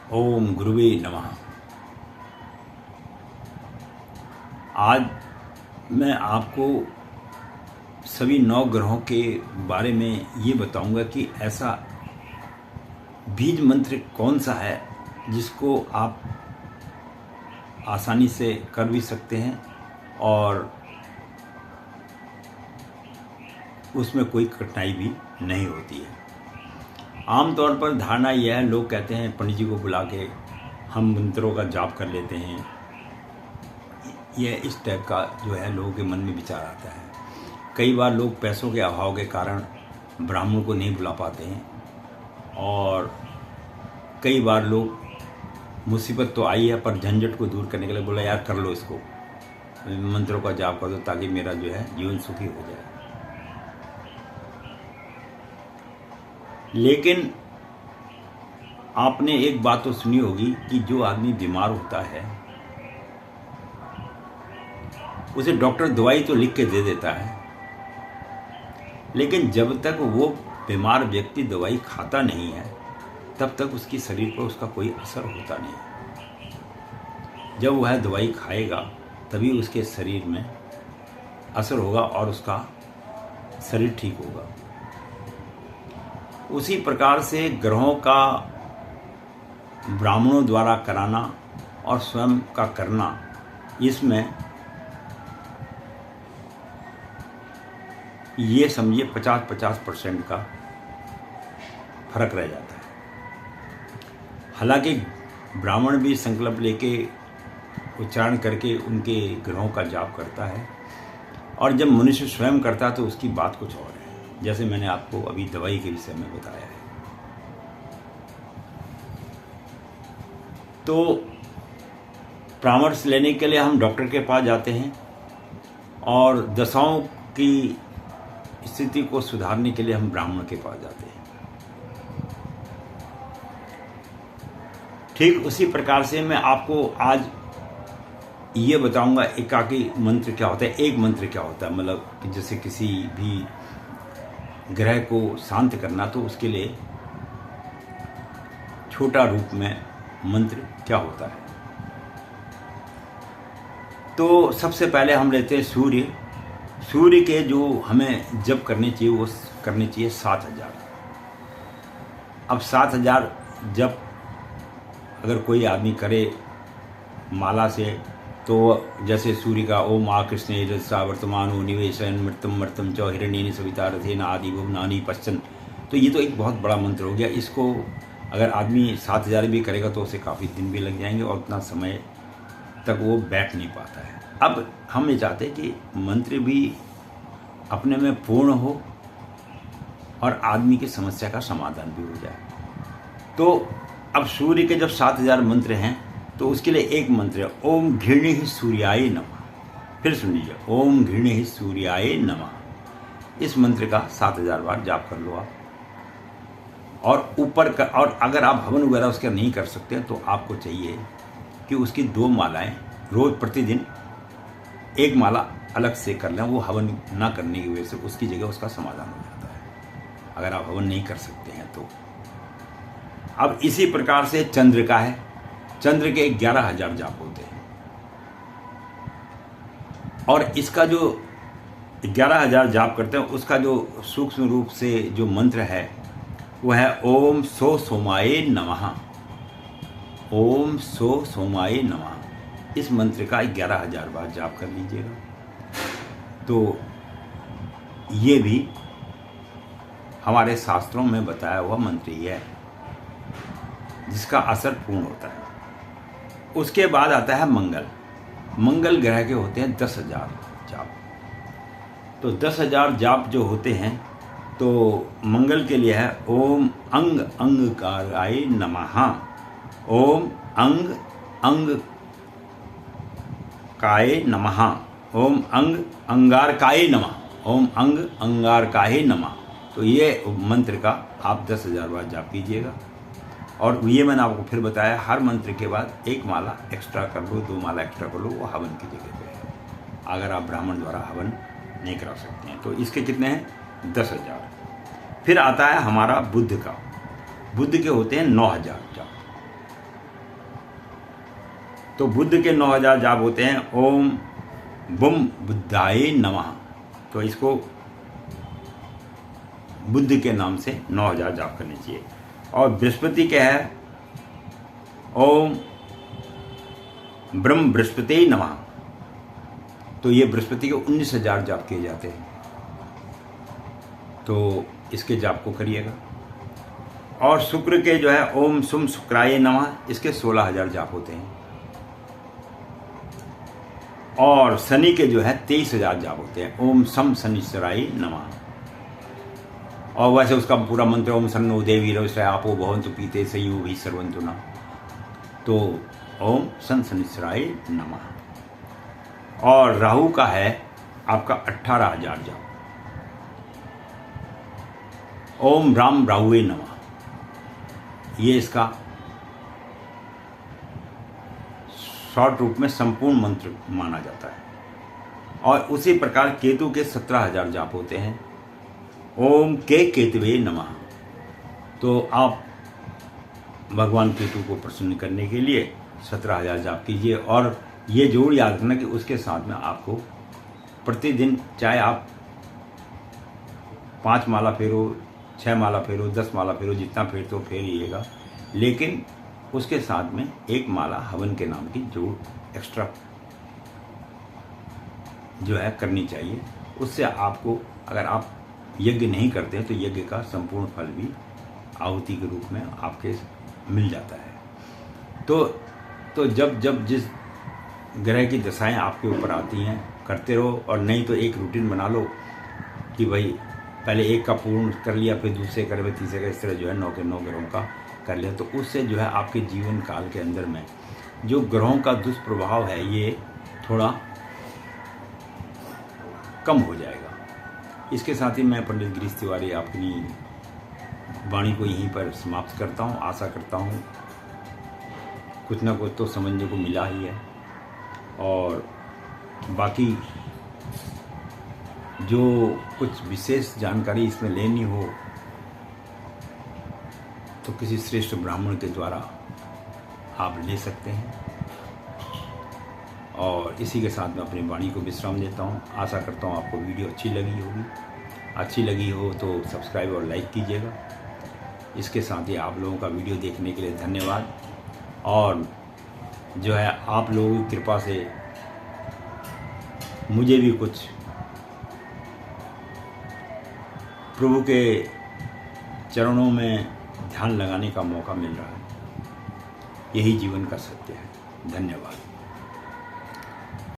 ओम गुरुवे नमः। आज मैं आपको सभी 9 ग्रहों के बारे में ये बताऊंगा कि ऐसा बीज मंत्र कौन सा है जिसको आप आसानी से कर भी सकते हैं और उसमें कोई कठिनाई भी नहीं होती है। आमतौर पर धारणा यह है, लोग कहते हैं पंडित जी को बुला के हम मंत्रों का जाप कर लेते हैं। यह इस टाइप का जो है लोगों के मन में विचार आता है। कई बार लोग पैसों के अभाव के कारण ब्राह्मण को नहीं बुला पाते हैं और कई बार लोग मुसीबत तो आई है पर झंझट को दूर करने के लिए बोला यार कर लो, इसको मंत्रों का जाप कर दो ताकि मेरा जो है जीवन सुखी हो जाए। लेकिन आपने एक बात तो सुनी होगी कि जो आदमी बीमार होता है उसे डॉक्टर दवाई तो लिख के दे देता है, लेकिन जब तक वो बीमार व्यक्ति दवाई खाता नहीं है तब तक उसकी शरीर पर उसका कोई असर होता नहीं है। जब वह दवाई खाएगा तभी उसके शरीर में असर होगा और उसका शरीर ठीक होगा। उसी प्रकार से ग्रहों का ब्राह्मणों द्वारा कराना और स्वयं का करना, इसमें ये समझिए 50-50% का फर्क रह जाता है। हालांकि ब्राह्मण भी संकल्प लेके उच्चारण करके उनके ग्रहों का जाप करता है और जब मनुष्य स्वयं करता है तो उसकी बात कुछ और है, जैसे मैंने आपको अभी दवाई के विषय में बताया है। तो परामर्श लेने के लिए हम डॉक्टर के पास जाते हैं और दशाओं की स्थिति को सुधारने के लिए हम ब्राह्मण के पास जाते हैं। ठीक उसी प्रकार से मैं आपको आज ये बताऊंगा एकाकी मंत्र क्या होता है, एक मंत्र क्या होता है। मतलब कि जैसे किसी भी ग्रह को शांत करना तो उसके लिए छोटा रूप में मंत्र क्या होता है। तो सबसे पहले हम लेते हैं सूर्य के जो हमें जप करने चाहिए वो करने चाहिए 7000। अब 7000 जप अगर कोई आदमी करे माला से, तो जैसे सूर्य का ओम आ कृष्ण रसा वर्तमानो निवेशन मृतम मृतम च हिरण्येन सविता रथेन आदि भुवनानि पश्चन, तो ये तो एक बहुत बड़ा मंत्र हो गया। इसको अगर आदमी 7000 भी करेगा तो उसे काफ़ी दिन भी लग जाएंगे और उतना समय तक वो बैठ नहीं पाता है। अब हम ये चाहते हैं कि मंत्र भी अपने में पूर्ण हो और आदमी की समस्या का समाधान भी हो जाए। तो अब सूर्य के जब 7000 मंत्र हैं तो उसके लिए एक मंत्र है ओम घृणिः सूर्याय नमः। फिर सुन लीजिए, ओम घृणिः सूर्याय नमः। इस मंत्र का 7000 बार जाप कर लो आप। और और अगर आप हवन वगैरह उसका नहीं कर सकते तो आपको चाहिए कि उसकी 2 मालाएं रोज प्रतिदिन एक माला अलग से कर लें। वो हवन ना करने की वजह से उसकी जगह उसका समाधान हो जाता है अगर आप हवन नहीं कर सकते हैं तो। अब इसी प्रकार से चंद्र का है, चंद्र के 11000 जाप होते हैं और इसका जो 11000 जाप करते हैं उसका जो सूक्ष्म रूप से जो मंत्र है वो है ओम सो सोमाय नमः। ओम सो सोमाय नमः। इस मंत्र का 11000 बार जाप कर लीजिएगा तो ये भी हमारे शास्त्रों में बताया हुआ मंत्र ही है जिसका असर पूर्ण होता है। उसके बाद आता है मंगल ग्रह के होते हैं 10,000 जाप। तो 10,000 जाप जो होते हैं तो मंगल के लिए है ओम अंग अंगकाराय नमः। ओम अंग अंगकाय नमः। ओम अंग अंगारकाय नमः। ओम अंग अंगारकाय नमः। तो ये मंत्र का आप 10,000 बार जाप कीजिएगा। और ये मैंने आपको फिर बताया, हर मंत्र के बाद एक माला एक्स्ट्रा कर लो, 2 माला एक्स्ट्रा कर लो, वो हवन की जगह पे है अगर आप ब्राह्मण द्वारा हवन नहीं करा सकते हैं। तो इसके कितने हैं 10,000। फिर आता है हमारा बुध का। बुध के होते हैं 9,000 जाप। तो बुद्ध के 9000 जाप होते हैं ओम बुम बुद्धाय नमः। तो इसको बुद्ध के नाम से 9000 जाप करने चाहिए। और बृहस्पति क्या है, ओम ब्रह्म बृहस्पति नमः। तो ये बृहस्पति के 19000 जाप किए जाते हैं, तो इसके जाप को करिएगा। और शुक्र के जो है ओम सुम शुक्राय नमः, इसके 16000 जाप होते हैं। और शनि के जो है 23000 जाप होते हैं, ओम सम शनिश्चराय नमः। और वैसे उसका पूरा मंत्र ओम सन्नो देवी रवि आपो भवन्तु पीते सयु भी सर्वन्तु न। तो ओम सन शनिश्चराय नमः। और राहु का है आपका 18000 जाप, ओम राम राहुवे नमः। ये इसका शॉर्ट रूप में संपूर्ण मंत्र माना जाता है। और उसी प्रकार केतु के 17000 जाप होते हैं, ओम केतवे नमः। तो आप भगवान केतु को प्रसन्न करने के लिए 17000 जाप कीजिए। और ये जरूर याद रखना कि उसके साथ में आपको प्रतिदिन चाहे आप 5 माला फेरो, 6 माला फेरो, 10 माला फेरो, जितना फेरते हो फेरिएगा, लेकिन उसके साथ में 1 माला हवन के नाम की जरूर एक्स्ट्रा जो है करनी चाहिए। उससे आपको, अगर आप यज्ञ नहीं करते हैं तो यज्ञ का संपूर्ण फल भी आहुति के रूप में आपके मिल जाता है। तो जब जिस ग्रह की दशाएं आपके ऊपर आती हैं करते रहो। और नहीं तो एक रूटीन बना लो कि भाई पहले एक का पूर्ण कर लिया, फिर दूसरे कर, फिर तीसरे का, इस तरह जो है 9 के 9 ग्रहों का कर लिया। तो उससे जो है आपके जीवन काल के अंदर में जो ग्रहों का दुष्प्रभाव है ये थोड़ा कम हो जाएगा। इसके साथ ही मैं पंडित गिरीश तिवारी अपनी वाणी को यहीं पर समाप्त करता हूँ। आशा करता हूँ कुछ ना कुछ तो समझने को मिला ही है। और बाकी जो कुछ विशेष जानकारी इसमें लेनी हो तो किसी श्रेष्ठ ब्राह्मण के द्वारा आप ले सकते हैं। और इसी के साथ मैं अपनी वाणी को विश्राम देता हूँ। आशा करता हूँ आपको वीडियो अच्छी लगी होगी। अच्छी लगी हो तो सब्सक्राइब और लाइक कीजिएगा। इसके साथ ही आप लोगों का वीडियो देखने के लिए धन्यवाद। और जो है आप लोगों की कृपा से मुझे भी कुछ प्रभु के चरणों में ध्यान लगाने का मौका मिल रहा है। यही जीवन का सत्य है। धन्यवाद।